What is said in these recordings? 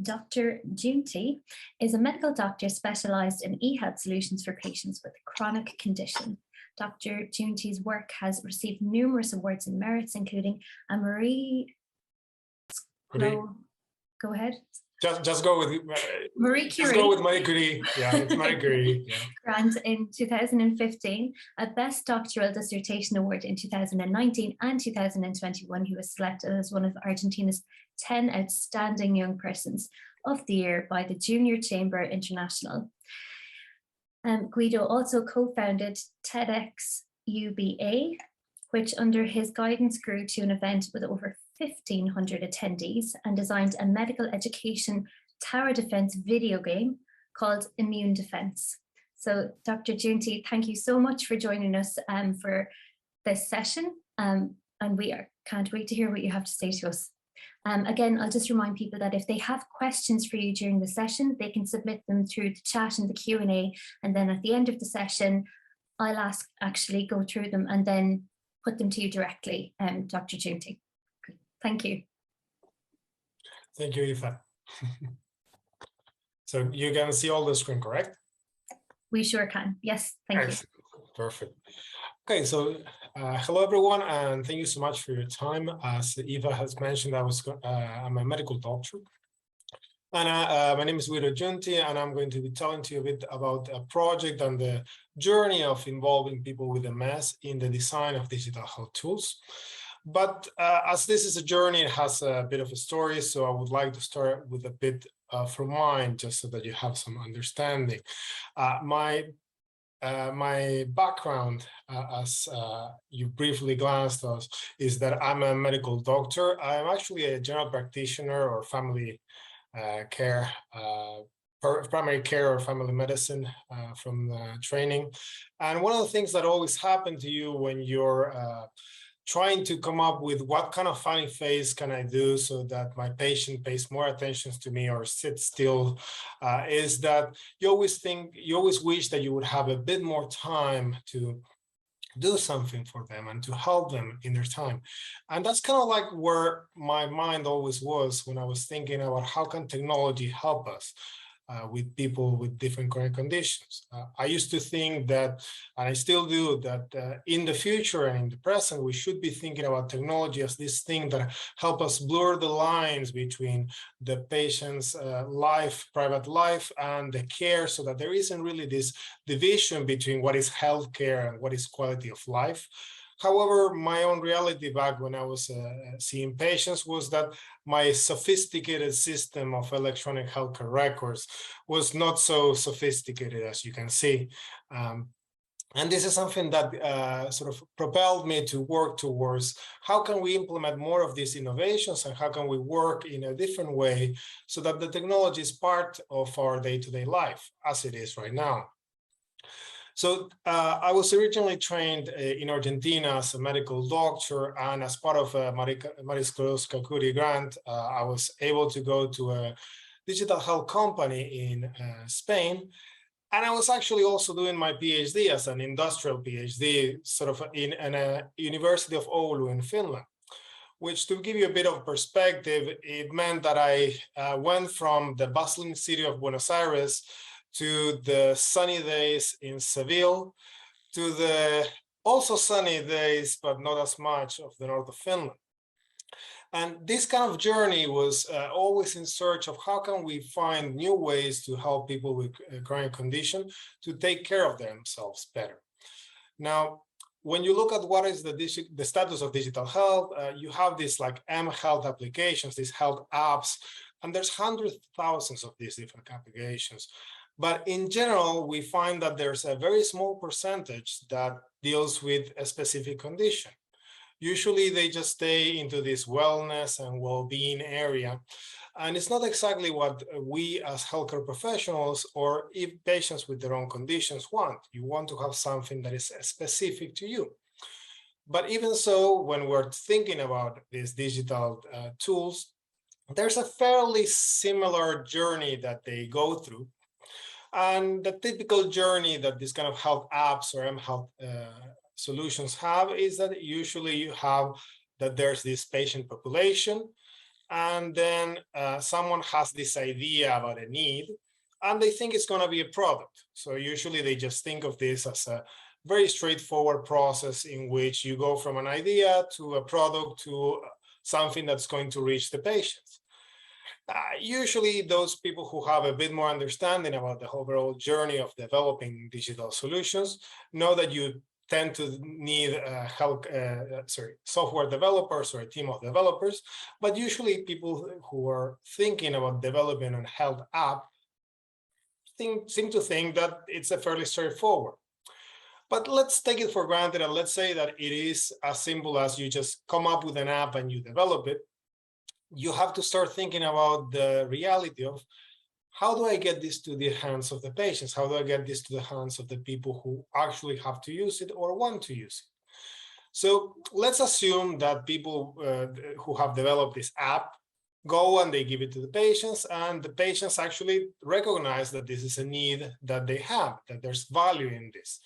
Dr. Giunti is a medical doctor specialized in e-health solutions for patients with chronic condition. Dr. Giunti's work has received numerous awards and merits, including a Marie Curie. Go ahead. Just go with Marie Curie. Just go with Marie Curie. Yeah, it's Marie Curie. Yeah. Grant in 2015, a Best Doctoral Dissertation Award in 2019 and 2021. He was selected as one of Argentina's 10 Outstanding Young Persons of the Year by the Junior Chamber International. Guido also co-founded TEDx UBA, which under his guidance grew to an event with over 1,500 attendees, and designed a medical education tower defense video game called Immune Defense. So Dr. Giunti, thank you so much for joining us for this session. And we can't wait to hear what you have to say to us. Again, I'll just remind people that if they have questions for you during the session, they can submit them through the chat and the Q&A. And then at the end of the session, I'll actually go through them and then put them to you directly, Dr. Giunti. Thank you. Thank you, Eva. So you can see all the screen, correct? We sure can. Yes, thank you. Perfect. Okay, so hello everyone, and thank you so much for your time. As Eva has mentioned, I'm a medical doctor, and my name is Guido Giunti, and I'm going to be telling to you a bit about a project and the journey of involving people with MS in the design of digital health tools. But as this is a journey, it has a bit of a story, so I would like to start with a bit from mine, just so that you have some understanding. My background, as you briefly glanced at, is that I'm a medical doctor. I'm actually a general practitioner or family care, primary care or family medicine from training. And one of the things that always happen to you when you're trying to come up with what kind of funny face can I do so that my patient pays more attention to me or sits still, is that you always wish that you would have a bit more time to do something for them and to help them in their time. And that's kind of like where my mind always was when I was thinking about how can technology help us with people with different chronic conditions. I used to think that, and I still do, that in the future and in the present, we should be thinking about technology as this thing that help us blur the lines between the patient's private life, and the care, so that there isn't really this division between what is healthcare and what is quality of life. However, my own reality back when I was seeing patients was that my sophisticated system of electronic healthcare records was not so sophisticated, as you can see. And this is something that sort of propelled me to work towards how can we implement more of these innovations, and how can we work in a different way so that the technology is part of our day-to-day life, as it is right now. So I was originally trained in Argentina as a medical doctor, and as part of a Marie Curie grant, I was able to go to a digital health company in Spain. And I was actually also doing my PhD as an industrial PhD, sort of in a University of Oulu in Finland, which, to give you a bit of perspective, it meant that I went from the bustling city of Buenos Aires to the sunny days in Seville, to the also sunny days, but not as much, of the north of Finland. And this kind of journey was always in search of how can we find new ways to help people with chronic condition to take care of themselves better. Now, when you look at what is the status of digital health, you have these like MHEALTH applications, these health apps, and there's hundreds of thousands of these different applications. But in general, we find that there's a very small percentage that deals with a specific condition. Usually they just stay into this wellness and well-being area. And it's not exactly what we as healthcare professionals or if patients with their own conditions want. You want to have something that is specific to you. But even so, when we're thinking about these digital tools, there's a fairly similar journey that they go through. And the typical journey that this kind of health apps or mHealth solutions have is that usually you have that there's this patient population, and then someone has this idea about a need, and they think it's going to be a product. So usually they just think of this as a very straightforward process in which you go from an idea to a product to something that's going to reach the patients. Usually those people who have a bit more understanding about the overall journey of developing digital solutions know that you tend to need software developers or a team of developers, but usually people who are thinking about developing a health app seem to think that it's a fairly straightforward. But let's take it for granted and let's say that it is as simple as you just come up with an app and you develop it. You have to start thinking about the reality of how do I get this to the hands of the patients? How do I get this to the hands of the people who actually have to use it or want to use it? So let's assume that people who have developed this app go and they give it to the patients, and the patients actually recognize that this is a need that they have, that there's value in this.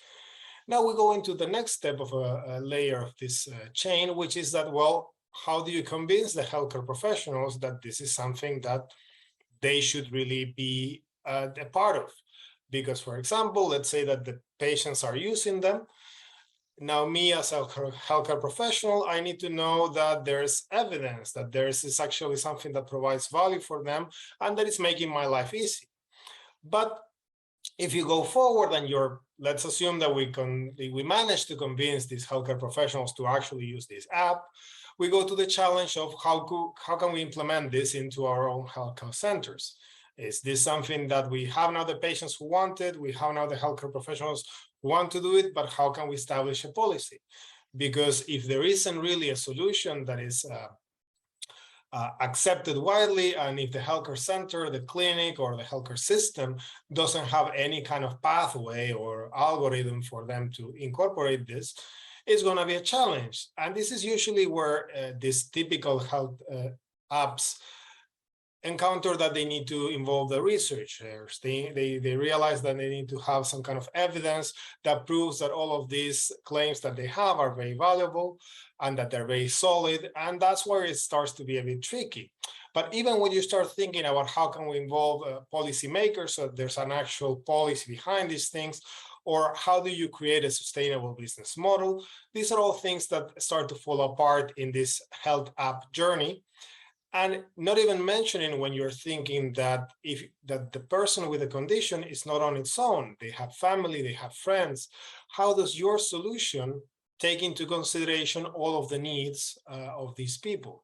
Now we go into the next step of a layer of this chain, which is that, well, how do you convince the healthcare professionals that this is something that they should really be a part of? Because, for example, let's say that the patients are using them. Now, me as a healthcare professional, I need to know that there's evidence that is actually something that provides value for them and that it's making my life easy. But if you go forward and let's assume that we manage to convince these healthcare professionals to actually use this app, we go to the challenge of how can we implement this into our own healthcare centers? Is this something that we have now the patients who want it, we have now the healthcare professionals who want to do it, but how can we establish a policy? Because if there isn't really a solution that is accepted widely, and if the healthcare center, the clinic, or the healthcare system doesn't have any kind of pathway or algorithm for them to incorporate this, it's going to be a challenge. And this is usually where these typical health apps encounter that they need to involve the researchers. They realize that they need to have some kind of evidence that proves that all of these claims that they have are very valuable and that they're very solid. And that's where it starts to be a bit tricky. But even when you start thinking about how can we involve policymakers, so there's an actual policy behind these things, or how do you create a sustainable business model? These are all things that start to fall apart in this health app journey. And not even mentioning when you're thinking that the person with a condition is not on its own, they have family, they have friends. How does your solution take into consideration all of the needs of these people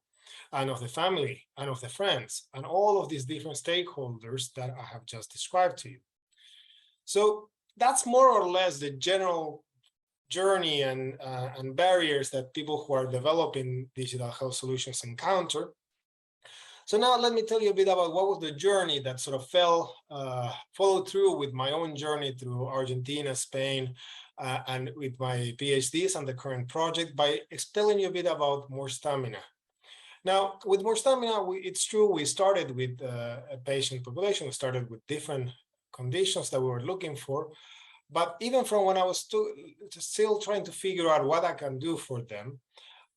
and of the family and of the friends and all of these different stakeholders that I have just described to you? So that's more or less the general journey and barriers that people who are developing digital health solutions encounter. So now let me tell you a bit about what was the journey that sort of followed through with my own journey through Argentina, Spain, and with my PhDs and the current project by telling you a bit about More Stamina. Now, with More Stamina, it's true, we started with a patient population. We started with different conditions that we were looking for. But even from when I was still trying to figure out what I can do for them,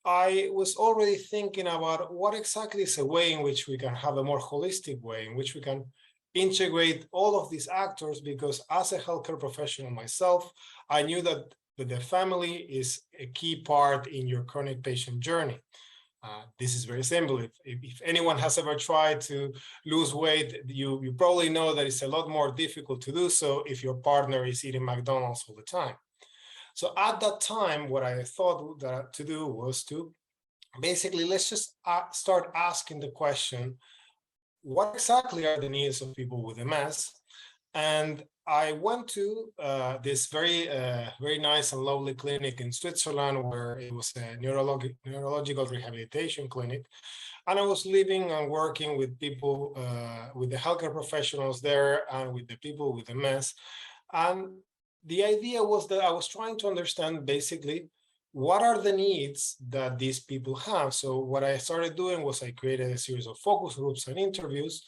I was already thinking about what exactly is a way in which we can have a more holistic way, in which we can integrate all of these actors, because as a healthcare professional myself, I knew that the family is a key part in your chronic patient journey. This is very simple. If anyone has ever tried to lose weight, you probably know that it's a lot more difficult to do so if your partner is eating McDonald's all the time. So at that time, what I thought that to do was to basically, let's just start asking the question, what exactly are the needs of people with MS? And I went to this very nice and lovely clinic in Switzerland, where it was a neurological rehabilitation clinic. And I was living and working with people, with the healthcare professionals there and with the people with MS. And the idea was that I was trying to understand basically what are the needs that these people have. So what I started doing was I created a series of focus groups and interviews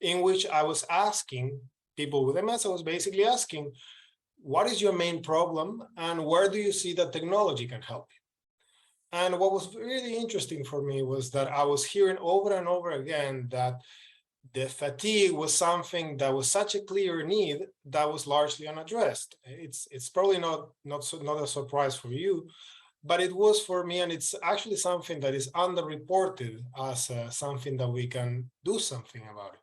in which I was asking people with MS, I was basically asking, what is your main problem and where do you see that technology can help you? And what was really interesting for me was that I was hearing over and over again that the fatigue was something that was such a clear need that was largely unaddressed. It's probably not a surprise for you, but it was for me, and it's actually something that is underreported as something that we can do something about it.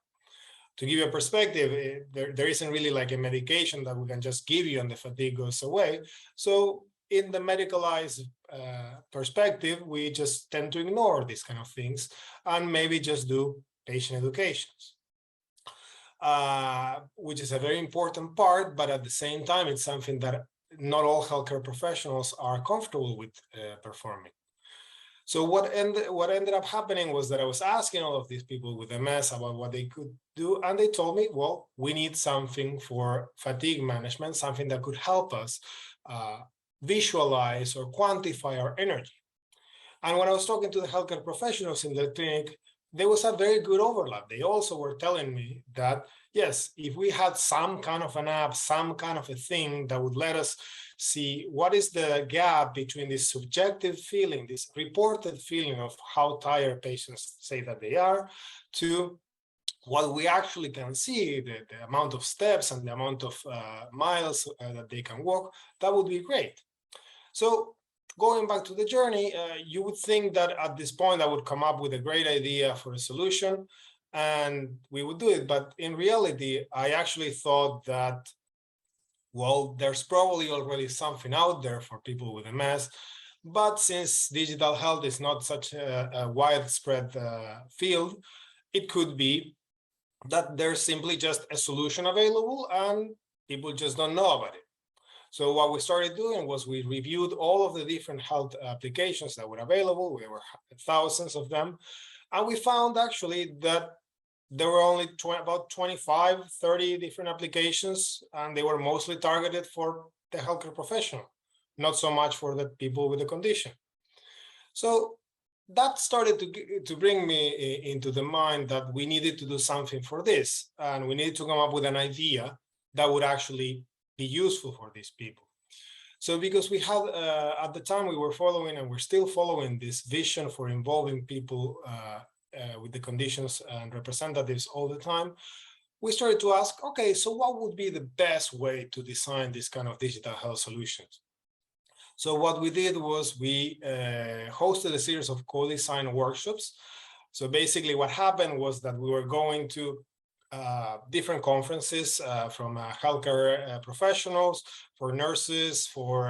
To give you a perspective, there isn't really like a medication that we can just give you and the fatigue goes away. So in the medicalized perspective, we just tend to ignore these kind of things and maybe just do patient educations, which is a very important part, but at the same time, it's something that not all healthcare professionals are comfortable with performing. So what ended up happening was that I was asking all of these people with MS about what they could do, and they told me, well, we need something for fatigue management, something that could help us visualize or quantify our energy. And when I was talking to the healthcare professionals in the clinic, there was a very good overlap. They also were telling me that, yes, if we had some kind of an app, some kind of a thing that would let us see what is the gap between this subjective feeling, this reported feeling of how tired patients say that they are, to what we actually can see, the amount of steps and the amount of miles that they can walk, that would be great. So going back to the journey, you would think that at this point I would come up with a great idea for a solution and we would do it. But in reality, I actually thought that, well, there's probably already something out there for people with MS. But since digital health is not such a widespread field, it could be that there's simply just a solution available and people just don't know about it. So what we started doing was we reviewed all of the different health applications that were available. There were thousands of them. And we found actually that there were only about 25, 30 different applications, and they were mostly targeted for the healthcare professional, not so much for the people with the condition. So that started to bring me into the mind that we needed to do something for this, and we needed to come up with an idea that would actually be useful for these people. So because we had, at the time we were following and we're still following this vision for involving people with the conditions and representatives all the time, we started to ask, okay, so what would be the best way to design this kind of digital health solutions? So what we did was we hosted a series of co-design workshops. So basically what happened was that we were going to different conferences from healthcare professionals, for nurses, for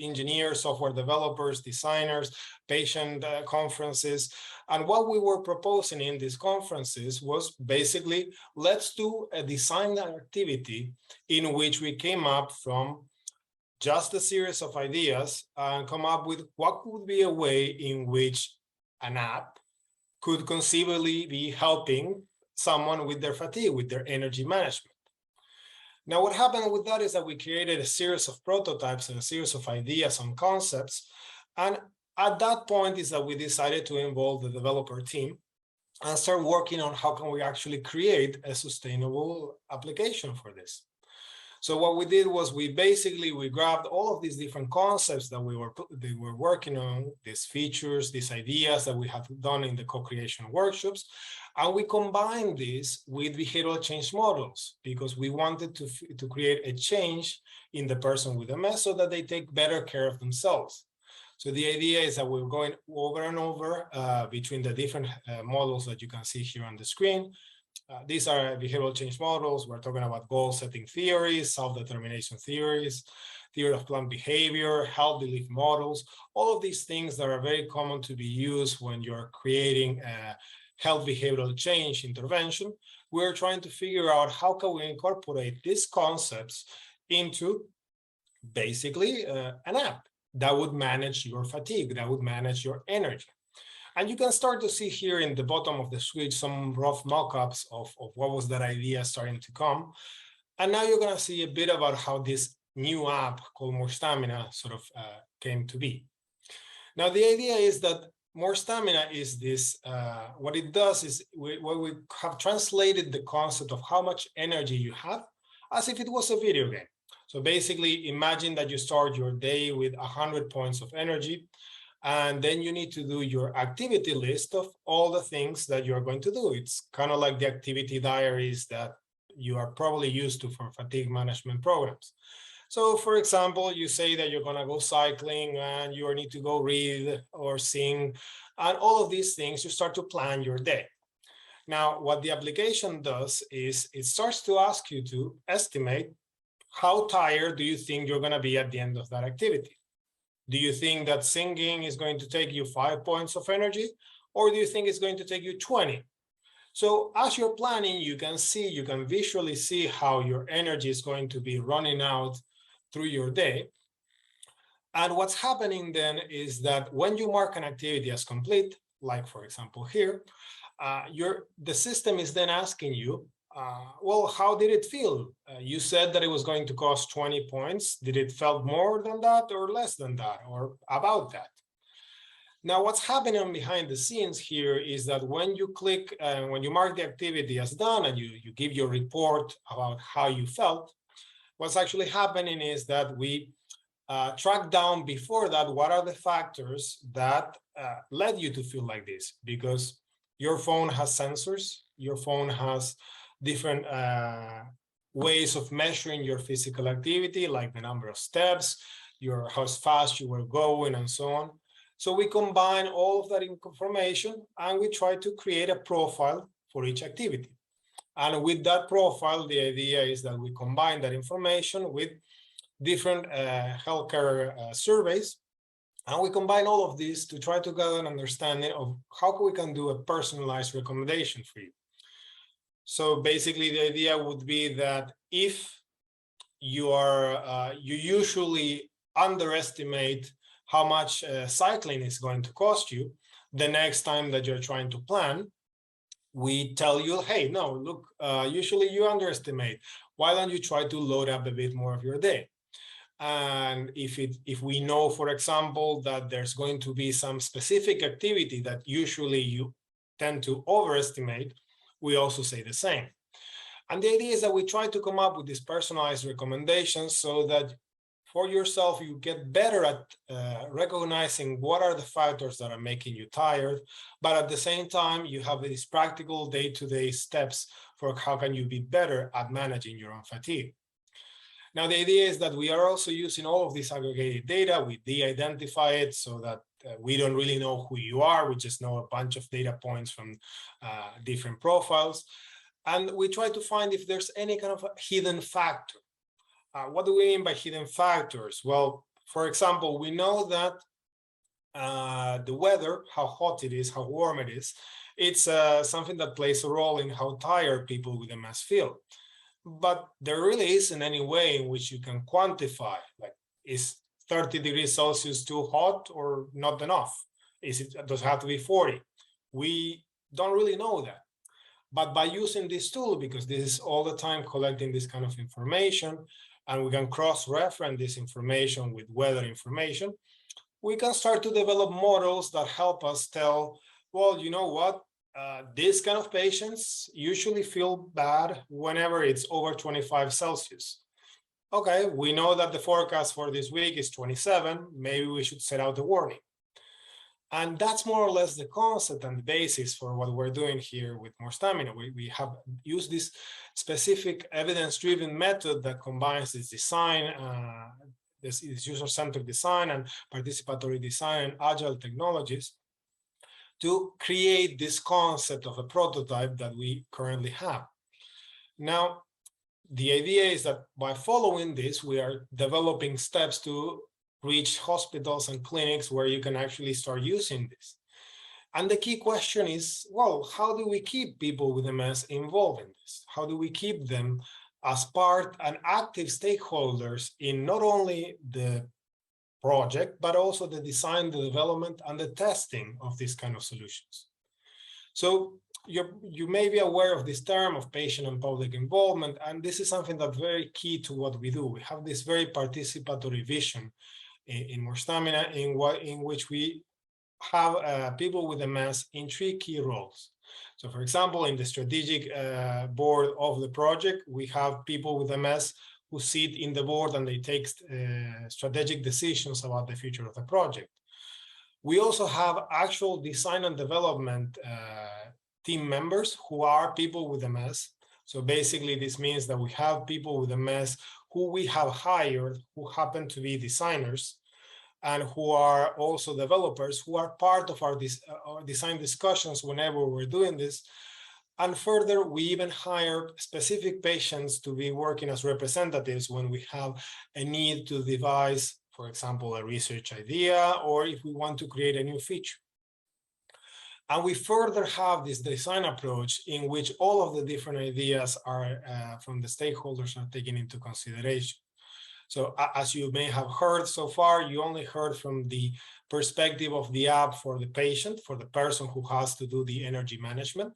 engineers, software developers, designers, patient conferences. And what we were proposing in these conferences was basically, let's do a design activity in which we came up from just a series of ideas and come up with what would be a way in which an app could conceivably be helping someone with their fatigue, with their energy management. Now, what happened with that is that we created a series of prototypes and a series of ideas and concepts. And at that point is that we decided to involve the developer team and start working on how can we actually create a sustainable application for this. So what we did was we grabbed all of these different concepts that we were working on, these features, these ideas that we have done in the co-creation workshops, and we combined this with behavioral change models because we wanted to create a change in the person with MS so that they take better care of themselves. So the idea is that we're going over and over between the different models that you can see here on the screen. These are behavioral change models. We're talking about goal-setting theories, self-determination theories, theory of planned behavior, health belief models, all of these things that are very common to be used when you're creating a health behavioral change intervention. We're trying to figure out how can we incorporate these concepts into basically an app that would manage your fatigue, that would manage your energy. And you can start to see here in the bottom of the screen some rough mock-ups of what was that idea starting to come. And now you're going to see a bit about how this new app called More Stamina sort of came to be. Now, the idea is that More Stamina is this, what it does is we have translated the concept of how much energy you have as if it was a video game. So basically, imagine that you start your day with 100 points of energy. And then you need to do your activity list of all the things that you're going to do. It's kind of like the activity diaries that you are probably used to from fatigue management programs. So for example, you say that you're gonna go cycling and you need to go read or sing, and all of these things, you start to plan your day. Now, what the application does is it starts to ask you to estimate how tired do you think you're gonna be at the end of that activity. Do you think that singing is going to take you 5 points of energy, or do you think it's going to take you 20? So as you're planning, you can visually see how your energy is going to be running out through your day. And what's happening then is that when you mark an activity as complete, like for example here, the system is then asking you, well, how did it feel? You said that it was going to cost 20 points. Did it felt more than that or less than that or about that? Now, what's happening behind the scenes here is that when you click, when you mark the activity as done and you give your report about how you felt, what's actually happening is that we track down before that what are the factors that led you to feel like this, because your phone has sensors, your phone has different ways of measuring your physical activity, like the number of steps, how fast you were going, and so on. So we combine all of that information and we try to create a profile for each activity. And with that profile, the idea is that we combine that information with different healthcare surveys, and we combine all of this to try to get an understanding of how we can do a personalized recommendation for you. So basically, the idea would be that if you usually underestimate how much cycling is going to cost you, the next time that you're trying to plan, we tell you, hey, no, look, usually you underestimate. Why don't you try to load up a bit more of your day? And if we know, for example, that there's going to be some specific activity that usually you tend to overestimate, we also say the same. And the idea is that we try to come up with these personalized recommendations so that for yourself, you get better at recognizing what are the factors that are making you tired, but at the same time, you have these practical day-to-day steps for how can you be better at managing your own fatigue. Now, the idea is that we are also using all of this aggregated data. We de-identify it so that we don't really know who you are. We just know a bunch of data points from different profiles. And we try to find if there's any kind of a hidden factor. What do we mean by hidden factors? Well, for example, we know that the weather, how hot it is, how warm it is, it's something that plays a role in how tired people with MS feel. But there really isn't any way in which you can quantify, like, is 30 degrees Celsius too hot or not enough? Does it have to be 40? We don't really know that. But by using this tool, because this is all the time collecting this kind of information, and we can cross-reference this information with weather information, we can start to develop models that help us tell, well, you know what? These kind of patients usually feel bad whenever it's over 25 Celsius. Okay, we know that the forecast for this week is 27. Maybe we should set out a warning. And that's more or less the concept and the basis for what we're doing here with More Stamina. We have used this specific evidence-driven method that combines this design, this user-centered design and participatory design and agile technologies to create this concept of a prototype that we currently have. Now, the idea is that by following this, we are developing steps to reach hospitals and clinics where you can actually start using this. And the key question is, well, how do we keep people with MS involved in this? How do we keep them as part and active stakeholders in not only the project, but also the design, the development, and the testing of these kind of solutions? So you may be aware of this term of patient and public involvement, and this is something that's very key to what we do. We have this very participatory vision in More Stamina, in which we have people with MS in 3 key roles. So, for example, in the strategic board of the project, we have people with MS who sit in the board and they take strategic decisions about the future of the project. We also have actual design and development team members who are people with MS. So basically, this means that we have people with MS who we have hired who happen to be designers and who are also developers who are part of our design discussions whenever we're doing this. And further, we even hire specific patients to be working as representatives when we have a need to devise, for example, a research idea, or if we want to create a new feature. And we further have this design approach in which all of the different ideas are from the stakeholders are taken into consideration. So as you may have heard so far, you only heard from the perspective of the app for the patient, for the person who has to do the energy management.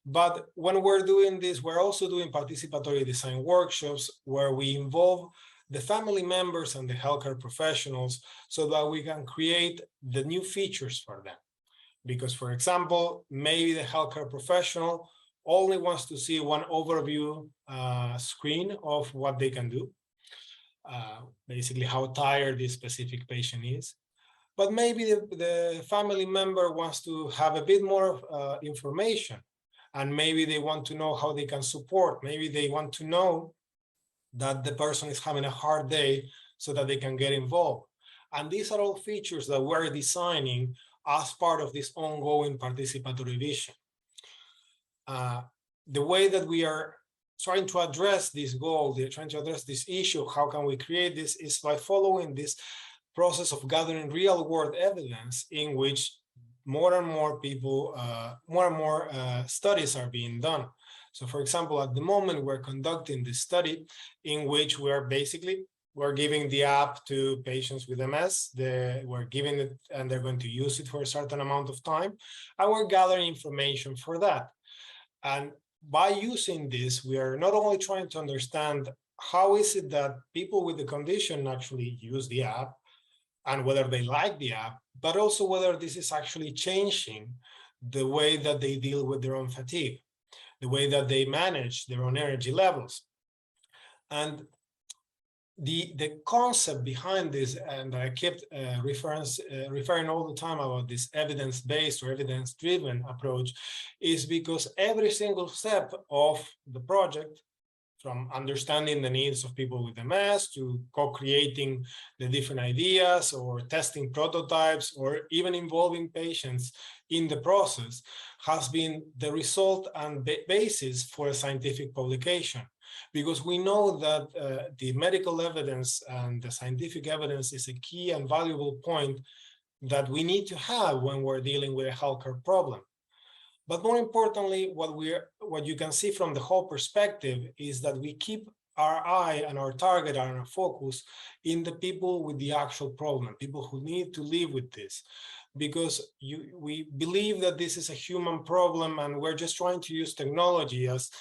But when we're doing this, we're also doing participatory design workshops where we involve the family members and the healthcare professionals so that we can create the new features for them. Because, for example, maybe the healthcare professional only wants to see one overview screen of what they can do, basically how tired this specific patient is. But maybe the family member wants to have a bit more information, and maybe they want to know how they can support. Maybe they want to know that the person is having a hard day so that they can get involved. And these are all features that we're designing as part of this ongoing participatory vision. The way that we are trying to address this goal, trying to address this issue, how can we create this, is by following this process of gathering real-world evidence in which more and more people, more and more studies are being done. So, for example, at the moment, we're conducting this study in which we're giving the app to patients with MS. We're giving it, and they're going to use it for a certain amount of time, and we're gathering information for that. And by using this, we are not only trying to understand how is it that people with the condition actually use the app and whether they like the app, but also whether this is actually changing the way that they deal with their own fatigue, the way that they manage their own energy levels. And the concept behind this, and I kept referring all the time about this evidence-based or evidence-driven approach, is because every single step of the project, from understanding the needs of people with MS to co-creating the different ideas or testing prototypes or even involving patients in the process, has been the result and basis for a scientific publication. Because we know that the medical evidence and the scientific evidence is a key and valuable point that we need to have when we're dealing with a healthcare problem. But more importantly, what you can see from the whole perspective is that we keep our eye and our target and our focus in the people with the actual problem, people who need to live with this. Because we believe that this is a human problem and we're just trying to use technology as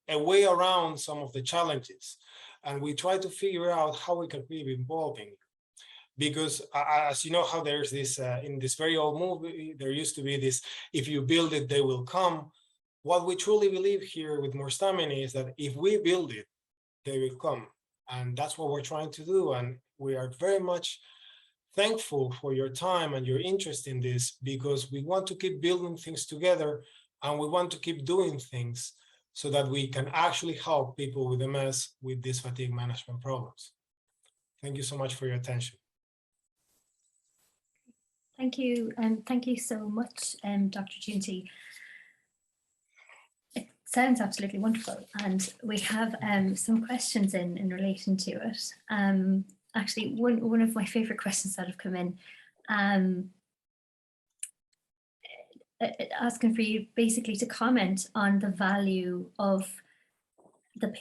a way around some of the challenges. And we try to figure out how we can keep evolving. Because as you know how there's this, in this very old movie, there used to be this, if you build it, they will come. What we truly believe here with More Stamina is that if we build it, they will come. And that's what we're trying to do. And we are very much thankful for your time and your interest in this, because we want to keep building things together and we want to keep doing things so that we can actually help people with MS with these fatigue management problems. Thank you so much for your attention. Thank you, and thank you so much, Dr. Giunti. It sounds absolutely wonderful, and we have some questions in relation to it. Actually, one of my favorite questions that have come in, asking for you basically to comment on the value of the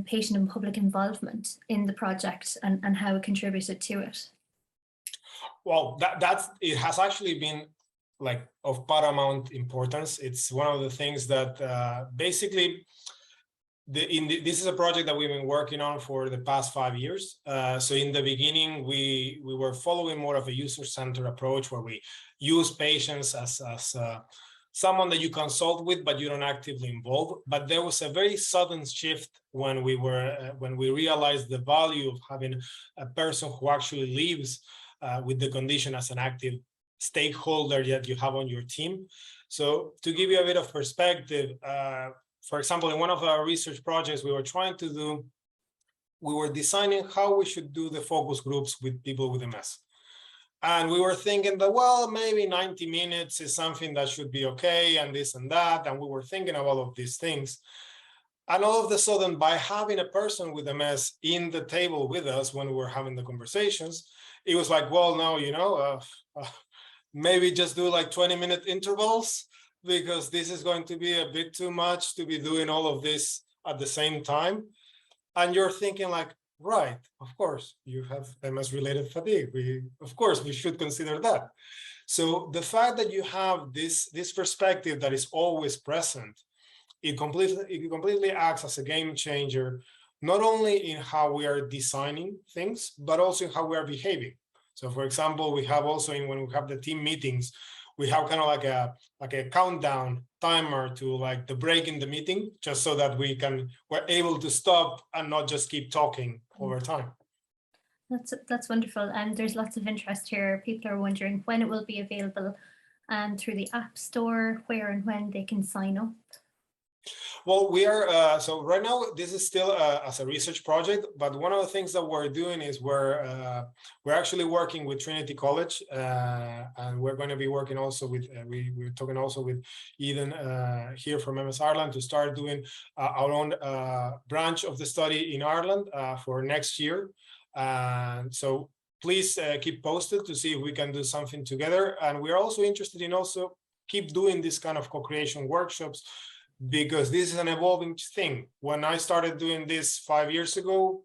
patient and public involvement in the project and how it contributed to it. Well, it has actually been like of paramount importance. It's one of the things that basically this is a project that we've been working on for the past 5 years. So in the beginning, we were following more of a user-centered approach where we use patients as someone that you consult with, but you don't actively involve. But there was a very sudden shift when we realized the value of having a person who actually lives with the condition as an active stakeholder that you have on your team. So to give you a bit of perspective, for example, in one of our research projects we were designing how we should do the focus groups with people with MS. And we were thinking that, well, maybe 90 minutes is something that should be okay, and this and that. And we were thinking of all of these things. And all of a sudden, by having a person with MS in the table with us when we were having the conversations, it was like, well, no, maybe just do like 20-minute intervals, because this is going to be a bit too much to be doing all of this at the same time. And you're thinking like, right, of course, you have MS-related fatigue. Of course, we should consider that. So the fact that you have this perspective that is always present, it completely acts as a game changer, not only in how we are designing things, but also in how we are behaving. So for example, we have also when we have the team meetings, we have kind of like a countdown timer to like the break in the meeting, just so that we're able to stop and not just keep talking over time. That's wonderful. And there's lots of interest here. People are wondering when it will be available through the App Store, where and when they can sign up. Well, we are, so right now, this is still as a research project, but one of the things that we're doing is we're actually working with Trinity College, and we're going to be working also with, we're talking also with Eden here from MS Ireland to start doing our own branch of the study in Ireland for next year. So please keep posted to see if we can do something together. And we're also interested in also keep doing this kind of co-creation workshops, because this is an evolving thing. When I started doing this 5 years ago,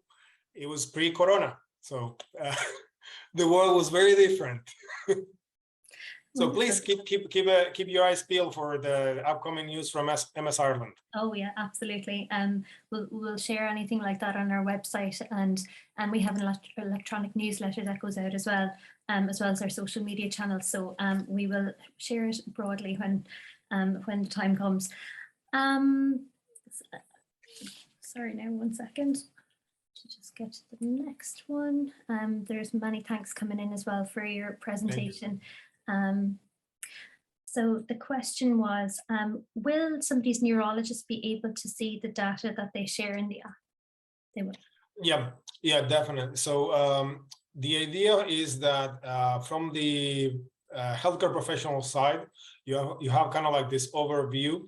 it was pre-corona. So the world was very different. So please keep your eyes peeled for the upcoming news from MS Ireland. Oh yeah, absolutely. We'll share anything like that on our website, and we have an electronic newsletter that goes out as well as our social media channels. So we will share it broadly when the time comes. Sorry, now 1 second to just get to the next one. There's many thanks coming in as well for your presentation. So the question was, will somebody's neurologist be able to see the data that they share in the app? They will. Yeah, definitely. So the idea is that from the healthcare professional side, you have kind of like this overview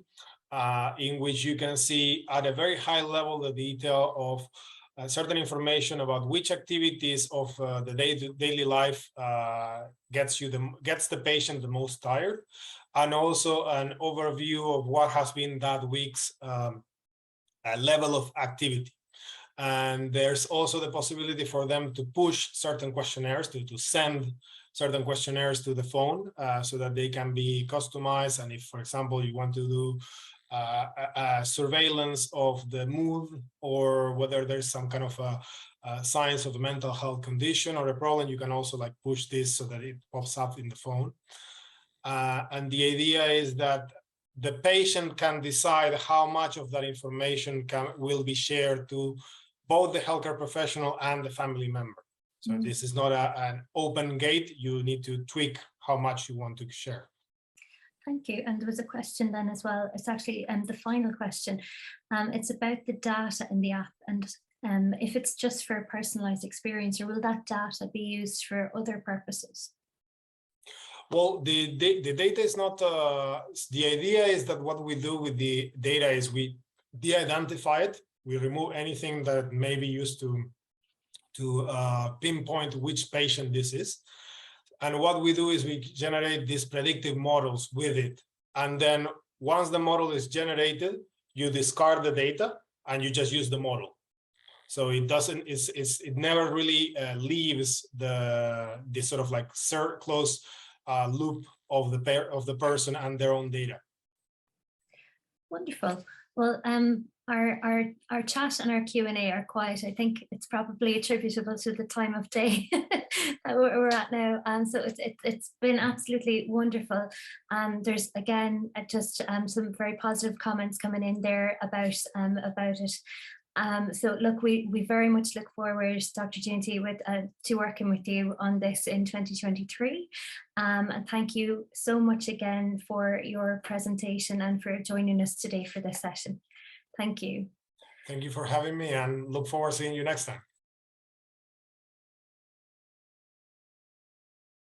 in which you can see at a very high level the detail of certain information about which activities of the daily life gets the patient the most tired, and also an overview of what has been that week's level of activity. And there's also the possibility for them to push certain questionnaires, to send certain questionnaires to the phone so that they can be customized. And if, for example, you want to do a surveillance of the mood, or whether there's some kind of signs of a mental health condition or a problem, you can also like push this so that it pops up in the phone. And the idea is that the patient can decide how much of that information will be shared to both the healthcare professional and the family member. So this is not an open gate. You need to tweak how much you want to share. Thank you. And there was a question then as well. It's actually the final question. It's about the data in the app, and if it's just for a personalized experience, or will that data be used for other purposes? Well, the data is not, the idea is that what we do with the data is we de-identify it. We remove anything that may be used to pinpoint which patient this is. And what we do is we generate these predictive models with it. And then once the model is generated, you discard the data and you just use the model. So it doesn't, it never really leaves the sort of like close loop of the person and their own data. Wonderful. Well, our chat and our Q&A are quiet. I think it's probably attributable to the time of day that we're at now. So it's been absolutely wonderful. There's again just some very positive comments coming in there about it. So look, we very much look forward, Dr. Giunti, to working with you on this in 2023. And thank you so much again for your presentation and for joining us today for this session. Thank you. Thank you for having me, and look forward to seeing you next time.